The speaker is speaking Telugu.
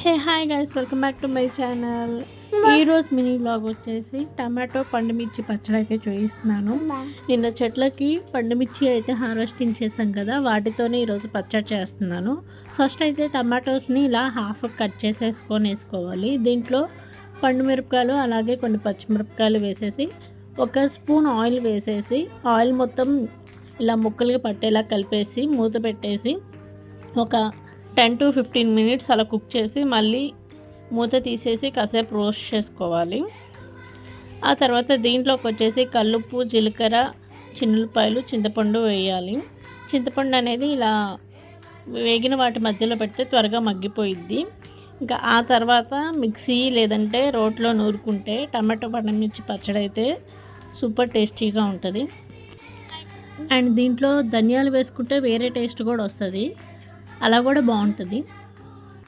Hey hi guys, welcome back to my channel. ఈరోజు మినీ వ్లాగ్ వచ్చేసి టమాటో పండుమిర్చి పచ్చడి అయితే చూపిస్తున్నాను. నిన్న చెట్లకి పండుమిర్చి అయితే హార్వెస్టింగ్ చేశాం కదా, వాటితోనే ఈరోజు పచ్చడి చేస్తున్నాను. ఫస్ట్ అయితే టమాటోస్ని ఇలా హాఫ్ కట్ చేసేసుకొని వేసుకోవాలి. దీంట్లో పండుమిరపకాయలు అలాగే కొన్ని పచ్చిమిరపకాయలు వేసేసి ఒక స్పూన్ ఆయిల్ వేసేసి ఆయిల్ మొత్తం ఇలా ముక్కలుగా పట్టేలా కలిపేసి మూత పెట్టేసి ఒక 10 to 15 మినిట్స్ అలా కుక్ చేసి మళ్ళీ మూత తీసేసి కాసేపు రోస్ట్ చేసుకోవాలి. ఆ తర్వాత దీంట్లోకి వచ్చేసి కల్లుప్పు, జీలకర్ర, చిన్నులపాయలు, చింతపండు వేయాలి. చింతపండు అనేది ఇలా వేగిన వాటి మధ్యలో పెడితే త్వరగా మగ్గిపోయిద్ది. ఇంకా ఆ తర్వాత మిక్సీ లేదంటే రోట్లో నూరుకుంటే టమాటో పండుమిర్చి పచ్చడి అయితే సూపర్ టేస్టీగా ఉంటుంది. అండ్ దీంట్లో ధనియాలు వేసుకుంటే వేరే టేస్ట్ కూడా వస్తుంది, అలా కూడా బాగుంటుంది.